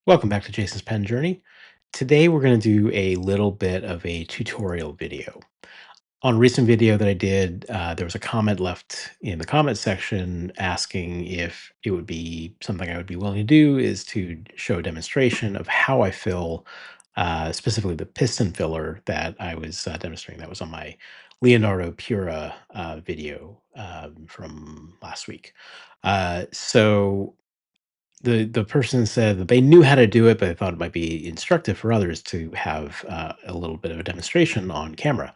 Welcome back to Jason's Pen Journey. Today we're going to do a little bit of a tutorial video. On a recent video that I did, there was a comment left in the comment section asking if it would be something I would be willing to do is to show a demonstration of how I fill specifically the piston filler that I was demonstrating. That was on my Leonardo Pura video from last week. So the person said that they knew how to do it, but they thought it might be instructive for others to have a little bit of a demonstration on camera.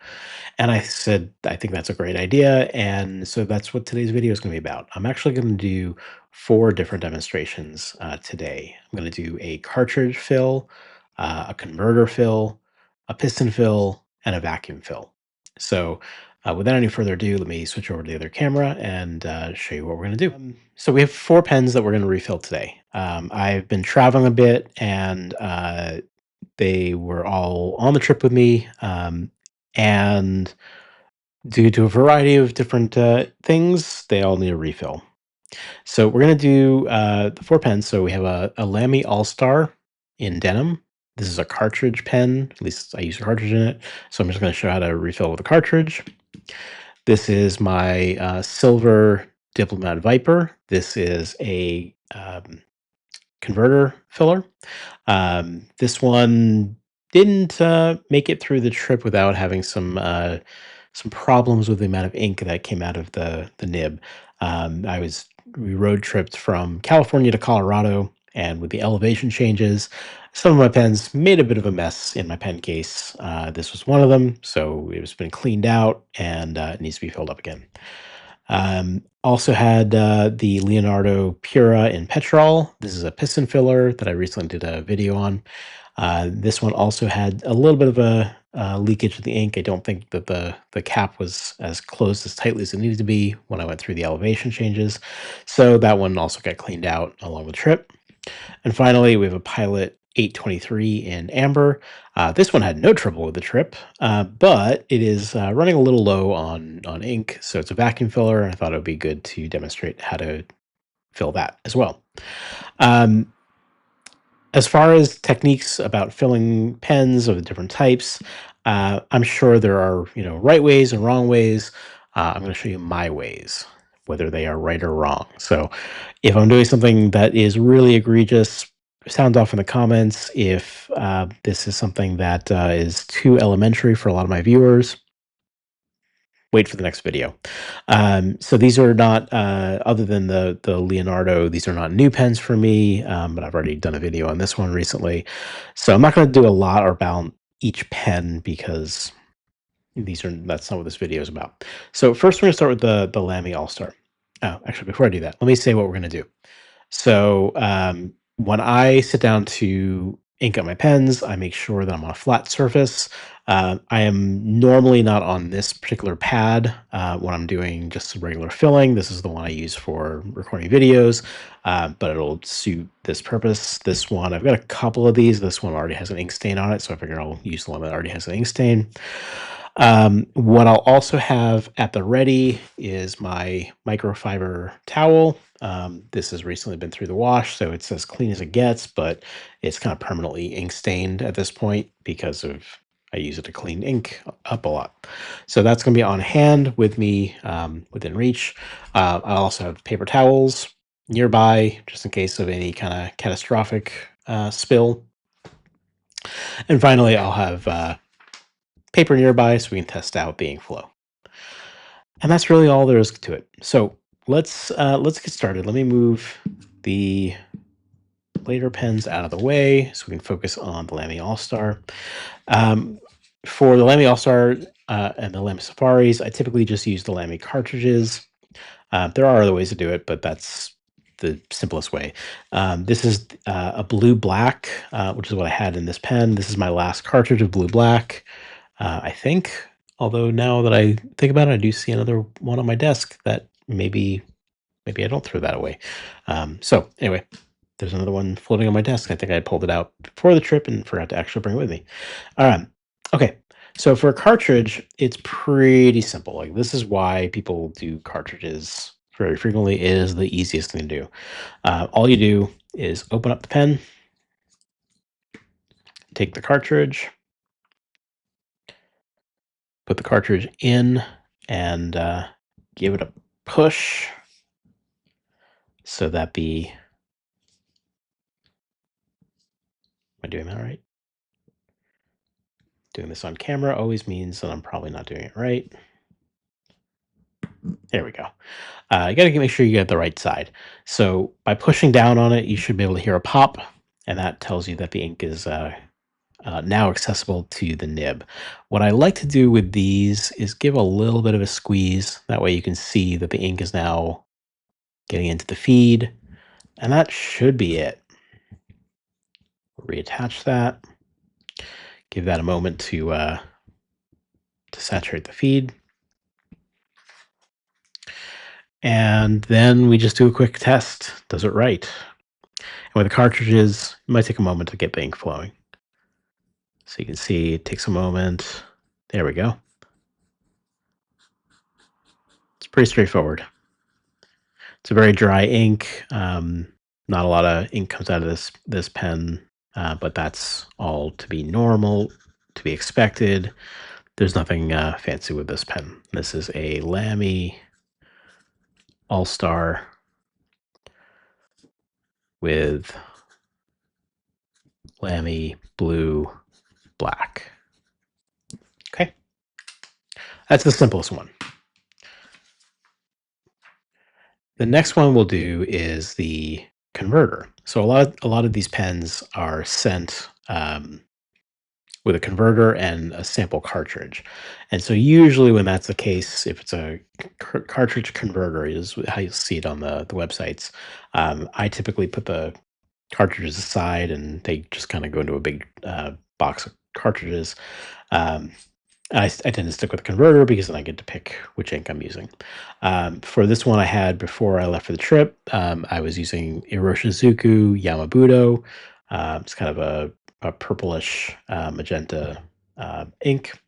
And I said, I think that's a great idea. And so that's what today's video is going to be about. I'm actually going to do 4 different demonstrations today. I'm going to do a cartridge fill, a converter fill, a piston fill, and a vacuum fill. So without any further ado, let me switch over to the other camera and show you what we're going to do. So we have 4 pens that we're going to refill today. I've been traveling a bit, and they were all on the trip with me. And due to a variety of different things, they all need a refill. So we're going to do the 4 pens. So we have a Lamy All-Star in Denim. This is a cartridge pen. At least I use a cartridge in it. So I'm just going to show how to refill with a cartridge. This is my silver Diplomat Viper. This is a converter filler. This one didn't make it through the trip without having some problems with the amount of ink that came out of the nib. We road tripped from California to Colorado, and with the elevation changes, some of my pens made a bit of a mess in my pen case. This was one of them, so it's been cleaned out and it needs to be filled up again. Also had the Leonardo Pura in Petrol. This is a piston filler that I recently did a video on. This one also had a little bit of a leakage of the ink. I don't think that the cap was as closed as tightly as it needed to be when I went through the elevation changes. So that one also got cleaned out along the trip. And finally, we have a Pilot 823 in amber. This one had no trouble with the trip, but it is running a little low on ink, so it's a vacuum filler, and I thought it would be good to demonstrate how to fill that as well. As far as techniques about filling pens of the different types, I'm sure there are right ways and wrong ways. I'm going to show you my ways, whether they are right or wrong. So if I'm doing something that is really egregious, sound off in the comments. If this is something that is too elementary for a lot of my viewers, wait for the next video. So these are not, other than the Leonardo, these are not new pens for me, but I've already done a video on this one recently. So I'm not going to do a lot about each pen because that's not what this video is about. So first we're going to start with the Lamy All-Star. Oh, actually, before I do that, let me say what we're going to do. So when I sit down to ink up my pens, I make sure that I'm on a flat surface. I am normally not on this particular pad when I'm doing just regular filling. This is the one I use for recording videos, but it'll suit this purpose. This one, I've got a couple of these. This one already has an ink stain on it, so I figure I'll use the one that already has an ink stain. What I'll also have at the ready is my microfiber towel. This has recently been through the wash, so it's as clean as it gets, but it's kind of permanently ink stained at this point because I use it to clean ink up a lot. So that's going to be on hand with me within reach. I also have paper towels nearby just in case of any kind of catastrophic spill. And finally, I'll have paper nearby so we can test out the ink flow. And that's really all there is to it. So let's get started. Let me move the later pens out of the way so we can focus on the Lamy All-Star. For the Lamy All-Star and the Lamy Safaris, I typically just use the Lamy cartridges. There are other ways to do it, but that's the simplest way. This is a blue black, which is what I had in this pen. This is my last cartridge of blue black, I think. Although now that I think about it, I do see another one on my desk that maybe I don't throw that away. So anyway, there's another one floating on my desk. I think I pulled it out before the trip and forgot to actually bring it with me. Okay. So for a cartridge, it's pretty simple. Like this is why people do cartridges very frequently, it is the easiest thing to do. All you do is open up the pen, take the cartridge, put the cartridge in, and give it a push so that am I doing that right? Doing this on camera always means that I'm probably not doing it right. There we go. You got to make sure you get the right side. So by pushing down on it, you should be able to hear a pop, and that tells you that the ink is now accessible to the nib. What I like to do with these is give a little bit of a squeeze. That way you can see that the ink is now getting into the feed, and that should be it. Reattach that. Give that a moment to saturate the feed. And then we just do a quick test. Does it right? And with the cartridges, it might take a moment to get the ink flowing. So you can see it takes a moment. There we go. It's pretty straightforward. It's a very dry ink. Not a lot of ink comes out of this pen, but that's all to be normal, to be expected. There's nothing fancy with this pen. This is a Lamy All-Star with Lamy Blue Black. Okay, that's the simplest one. The next one we'll do is the converter. So a lot of these pens are sent with a converter and a sample cartridge. And so usually when that's the case, if it's a cartridge converter is how you'll see it on the websites. I typically put the cartridges aside and they just kind of go into a big box of cartridges. I tend to stick with the converter because then I get to pick which ink I'm using. For this one I had before I left for the trip, I was using Iroshizuku Yama-Budo. It's kind of a purplish magenta ink.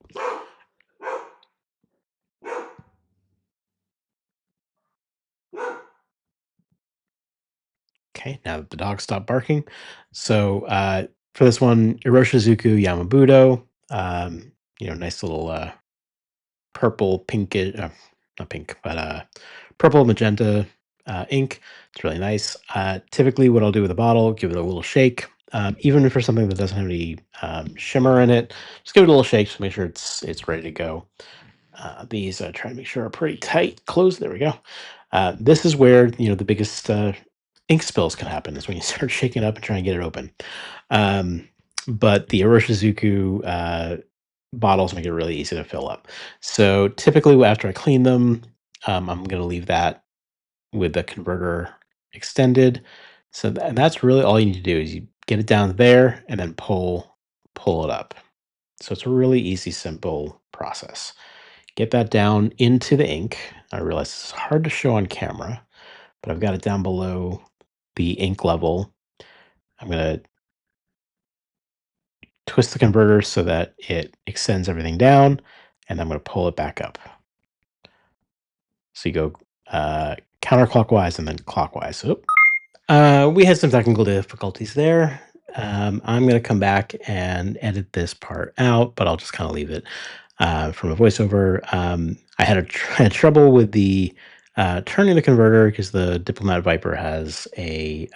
Okay, now that the dog stopped barking. So for this one, Iroshizuku Yama-Budo, nice little purple, pinkish, not pink, but purple magenta ink. It's really nice. Typically, what I'll do with a bottle, give it a little shake. Even for something that doesn't have any shimmer in it, just give it a little shake to make sure it's ready to go. These try to make sure are pretty tight closed. There we go. This is where the biggest ink spills can happen. Is when you start shaking it up and trying to get it open. But the Iroshizuku bottles make it really easy to fill up. So typically after I clean them, I'm going to leave that with the converter extended. So and that's really all you need to do is you get it down there and then pull it up. So it's a really easy, simple process. Get that down into the ink. I realize it's hard to show on camera, but I've got it down below the ink level. I'm going to twist the converter so that it extends everything down, and I'm going to pull it back up. So you go counterclockwise and then clockwise. We had some technical difficulties there. I'm going to come back and edit this part out, but I'll just kind of leave it from a voiceover. I had trouble with the turning the converter because the Diplomat Viper has a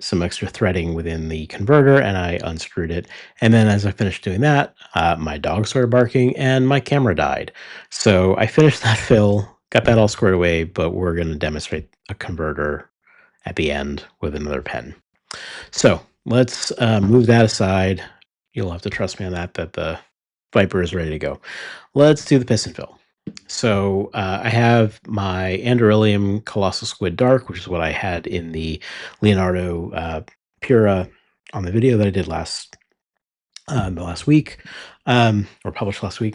some extra threading within the converter, and I unscrewed it. And then as I finished doing that, my dog started barking and my camera died. So I finished that fill, got that all squared away, but we're going to demonstrate a converter at the end with another pen. So let's move that aside. You'll have to trust me on that the Viper is ready to go. Let's do the piston fill. So I have my Anderillium Colossal Squid Dark, which is what I had in the Leonardo Pura on the video that I did the last week, or published last week.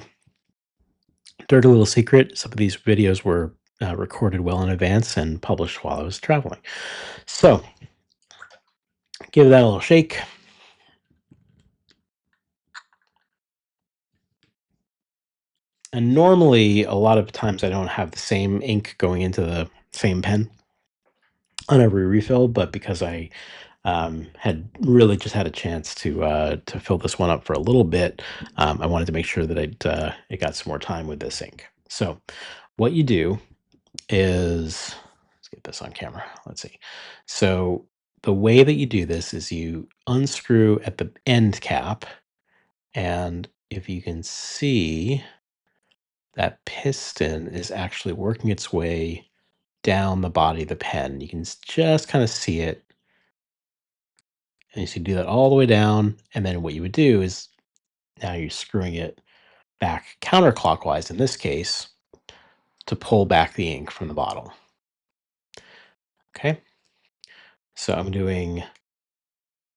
Dirty little secret, some of these videos were recorded well in advance and published while I was traveling. So give that a little shake. And normally, a lot of times I don't have the same ink going into the same pen on every refill, but because I had really just had a chance to fill this one up for a little bit, I wanted to make sure that it got some more time with this ink. So what you do is, let's get this on camera. Let's see. So the way that you do this is you unscrew at the end cap, and if you can see, that piston is actually working its way down the body of the pen. You can just kind of see it. And you can do that all the way down. And then what you would do is now you're screwing it back counterclockwise in this case to pull back the ink from the bottle. Okay. So I'm doing,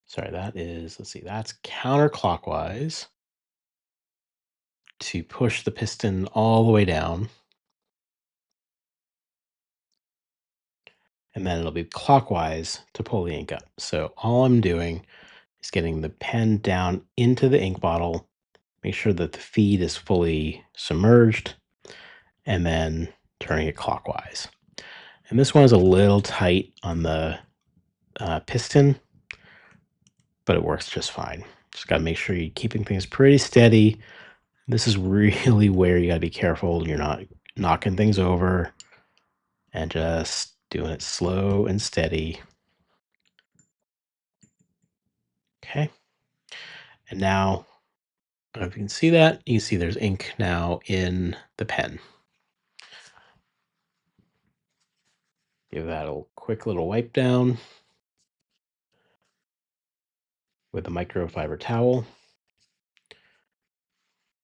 sorry, that is, let's see, that's counterclockwise to push the piston all the way down. And then it'll be clockwise to pull the ink up. So all I'm doing is getting the pen down into the ink bottle, make sure that the feed is fully submerged, and then turning it clockwise. And this one is a little tight on the piston, but it works just fine. Just got to make sure you're keeping things pretty steady. This is really where you got to be careful you're not knocking things over, and just doing it slow and steady. Okay. And now, if you can see that, you can see there's ink now in the pen. Give that a quick little wipe down with a microfiber towel.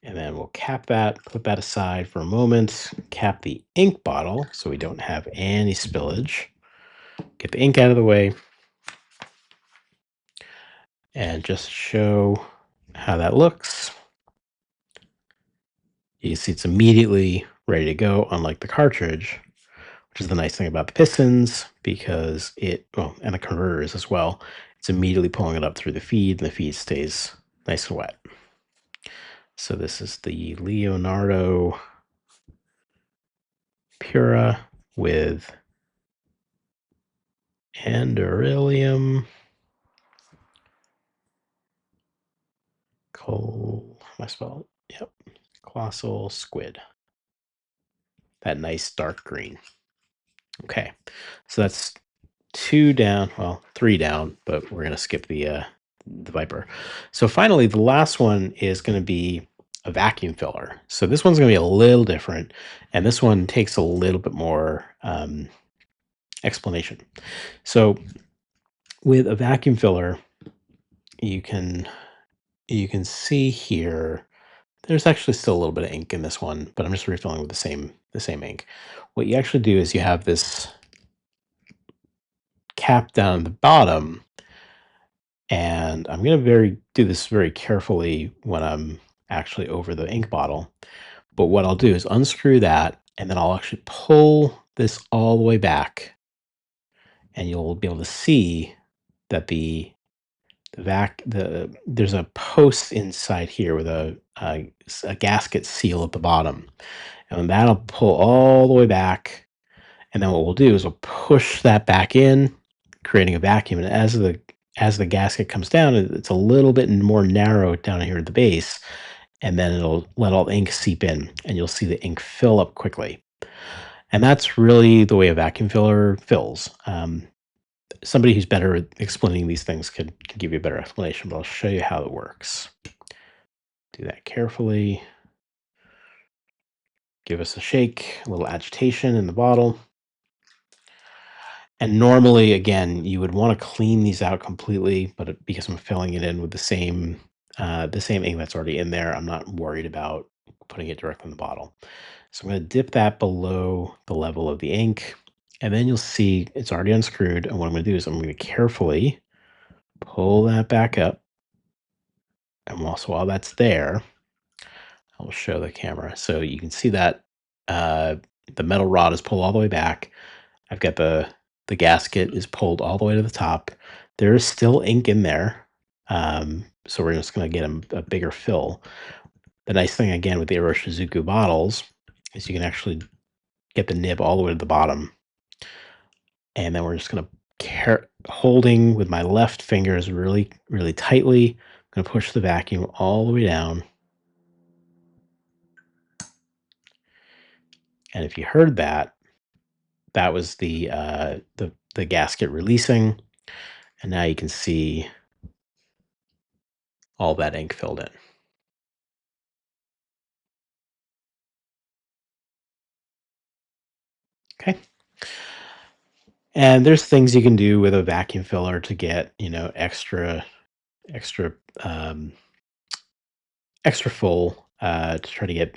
And then we'll cap that, put that aside for a moment, cap the ink bottle so we don't have any spillage. Get the ink out of the way, and just show how that looks. You can see it's immediately ready to go, unlike the cartridge, which is the nice thing about the pistons, because and the converters as well, it's immediately pulling it up through the feed, and the feed stays nice and wet. So this is the Leonardo Pura with Anderillium Colossal Squid. That nice dark green. Okay, so that's 2 down, well, 3 down, but we're gonna skip the Viper. So finally, the last one is gonna be a vacuum filler. So this one's gonna be a little different, and this one takes a little bit more explanation. So with a vacuum filler, you can see here, there's actually still a little bit of ink in this one, but I'm just refilling with the same ink. What you actually do is you have this cap down at the bottom, and I'm going to do this very carefully when I'm actually over the ink bottle. But what I'll do is unscrew that, and then I'll actually pull this all the way back, and you'll be able to see that there's a post inside here with a gasket seal at the bottom, and that'll pull all the way back. And then what we'll do is we'll push that back in, creating a vacuum. And as the gasket comes down, it's a little bit more narrow down here at the base, and then it'll let all the ink seep in, and you'll see the ink fill up quickly. And that's really the way a vacuum filler fills. Somebody who's better at explaining these things could give you a better explanation, but I'll show you how it works. Do that carefully. Give us a shake, a little agitation in the bottle. And normally, again, you would want to clean these out completely, but because I'm filling it in with the same ink that's already in there, I'm not worried about putting it directly in the bottle. So I'm going to dip that below the level of the ink, and then you'll see it's already unscrewed. And what I'm going to do is I'm going to carefully pull that back up. And also, while that's there, I'll show the camera. So you can see that the metal rod is pulled all the way back. I've got the gasket is pulled all the way to the top. There is still ink in there. So we're just going to get a bigger fill. The nice thing again with the Iroshizuku bottles is you can actually get the nib all the way to the bottom. And then we're just going to holding with my left fingers really, really tightly. I'm going to push the vacuum all the way down. And if you heard that, that was the gasket releasing. And now you can see all that ink filled in. Okay. And there's things you can do with a vacuum filler to get, extra, um, extra full, to try to get,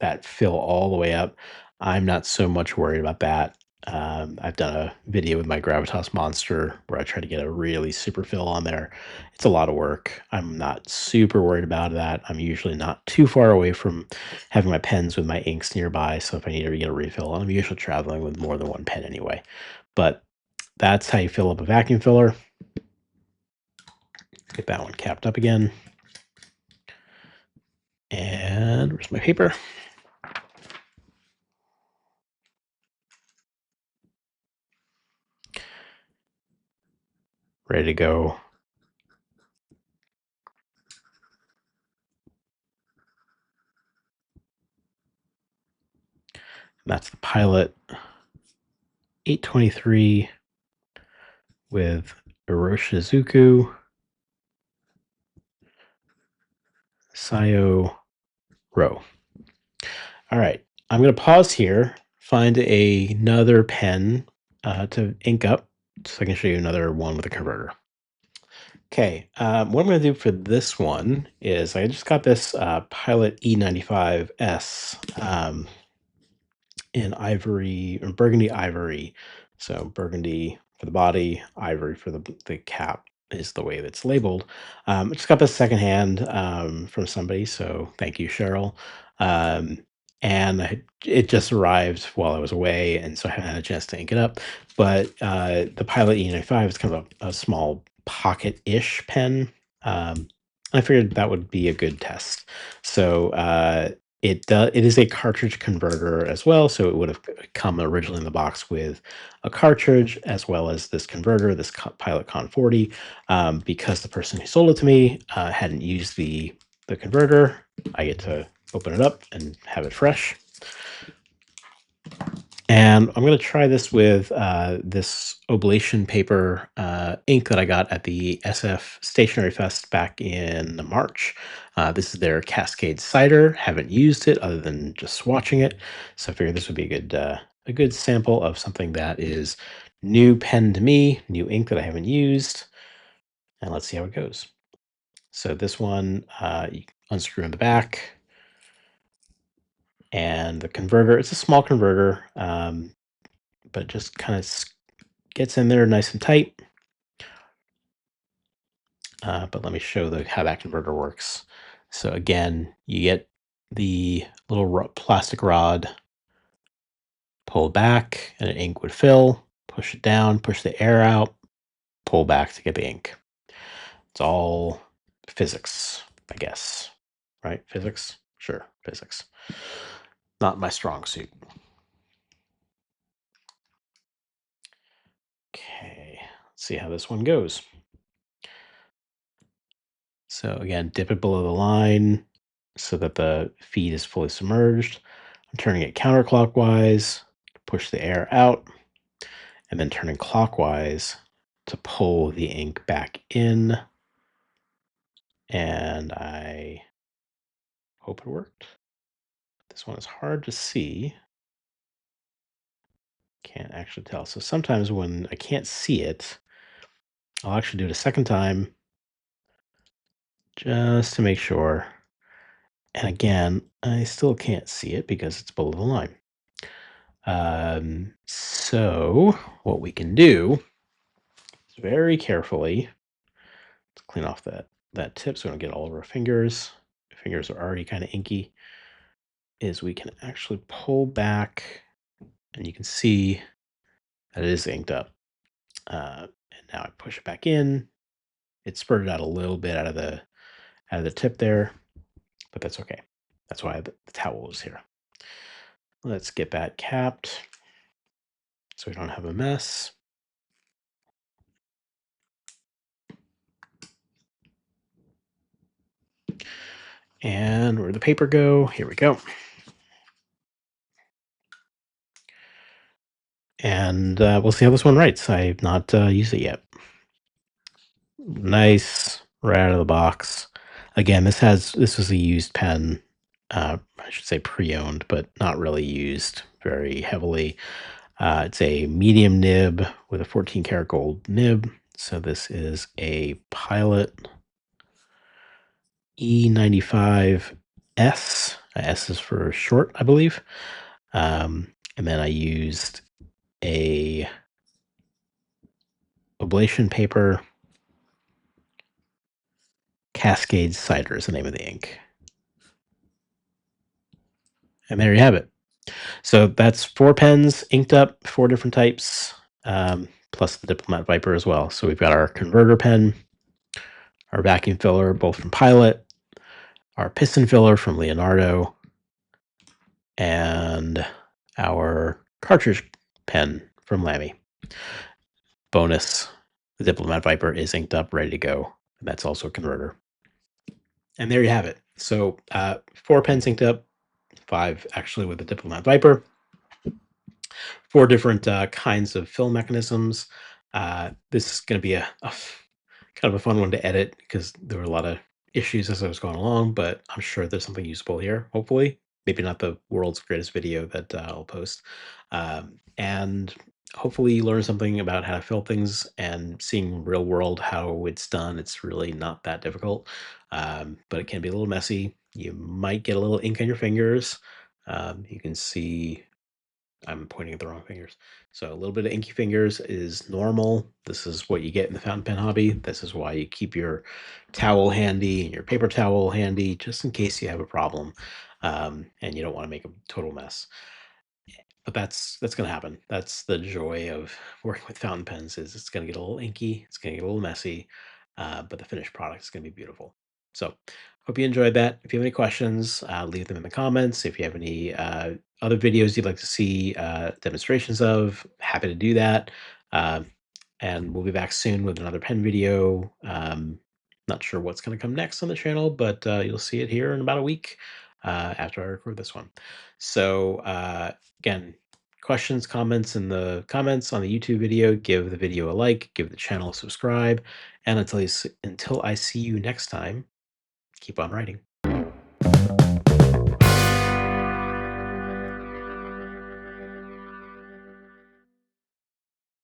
that fill all the way up. I'm not so much worried about that. I've done a video with my Gravitas Monster where I try to get a really super fill on there. It's a lot of work. I'm not super worried about that. I'm usually not too far away from having my pens with my inks nearby. So if I need to get a refill, I'm usually traveling with more than one pen anyway. But that's how you fill up a vacuum filler. Get that one capped up again. And where's my paper? Ready to go. That's the Pilot 823 with Iroshizuku Syo-Ro. All right, I'm going to pause here, find another pen to ink up so I can show you another one with a converter. Okay, what I'm going to do for this one is I just got this Pilot E95S in Ivory, or Burgundy Ivory. So Burgundy for the body, Ivory for the cap is the way that's labeled. I just got this secondhand from somebody, so thank you, Cheryl. Um, and it just arrived while I was away, and so I haven't had a chance to ink it up. But the Pilot E95 is kind of a small pocket-ish pen. I figured that would be a good test. So it is a cartridge converter as well, so it would have come originally in the box with a cartridge as well as this converter, this Pilot Con 40. Because the person who sold it to me hadn't used the converter, I get to open it up and have it fresh. And I'm going to try this with this Oblation paper ink that I got at the SF Stationery Fest back in March. This is their Cascade Cider. Haven't used it other than just swatching it. So I figured this would be a good sample of something that is new pen to me, new ink that I haven't used. And let's see how it goes. So this one, you unscrew in the back. And the converter, it's a small converter. But just kind of gets in there nice and tight. But let me show how that converter works. So again, you get the little plastic rod, pull back, and an ink would fill. Push it down, push the air out, pull back to get the ink. It's all physics, I guess. Right? Physics? Sure, physics. Not my strong suit. Okay, let's see how this one goes. So again, dip it below the line so that the feed is fully submerged. I'm turning it counterclockwise to push the air out, and then turning clockwise to pull the ink back in. And I hope it worked. This one is hard to see. Can't actually tell. So sometimes when I can't see it, I'll actually do it a second time just to make sure. And again, I still can't see it because it's below the line. So what we can do is very carefully, let's clean off that tip so we don't get all over our fingers. Fingers are already kind of inky. Is we can actually pull back, and you can see that it is inked up. And now I push it back in. It spurted out a little bit out of the tip there, but that's okay. That's why the towel is here. Let's get that capped so we don't have a mess. And where'd the paper go? Here we go. And we'll see how this one writes. I've not used it yet. Nice, right out of the box. Again, this was a used pen. I should say pre-owned, but not really used very heavily. It's a medium nib with a 14 karat gold nib. So this is a Pilot E95S. S is for short, I believe. And then I used a Oblation paper. Cascade Cider is the name of the ink. And there you have it. So that's 4 pens inked up, 4 different types, plus the Diplomat Viper as well. So we've got our converter pen, our vacuum filler, both from Pilot, our piston filler from Leonardo, and our cartridge pen from Lamy. Bonus, the Diplomat Viper is inked up, ready to go. And that's also a converter. And there you have it. So 4 pens inked up, 5 actually with the Diplomat Viper. 4 different kinds of fill mechanisms. This is going to be a kind of a fun one to edit because there were a lot of issues as I was going along, but I'm sure there's something useful here, hopefully. Maybe not the world's greatest video that I'll post. And hopefully you learn something about how to fill things and seeing real world how it's done. It's really not that difficult, but it can be a little messy. You might get a little ink on your fingers. You can see I'm pointing at the wrong fingers. So a little bit of inky fingers is normal. This is what you get in the fountain pen hobby. This is why you keep your towel handy and your paper towel handy, just in case you have a problem, and you don't want to make a total mess. But that's going to happen. That's the joy of working with fountain pens is it's going to get a little inky, it's going to get a little messy, but the finished product is going to be beautiful. So hope you enjoyed that. If you have any questions, leave them in the comments. If you have any other videos you'd like to see demonstrations of, happy to do that. And we'll be back soon with another pen video. Not sure what's going to come next on the channel, but you'll see it here in about a week after I record this one. So again, questions, comments in the comments on the YouTube video. Give the video a like, give the channel a subscribe, and until I see you next time, keep on writing.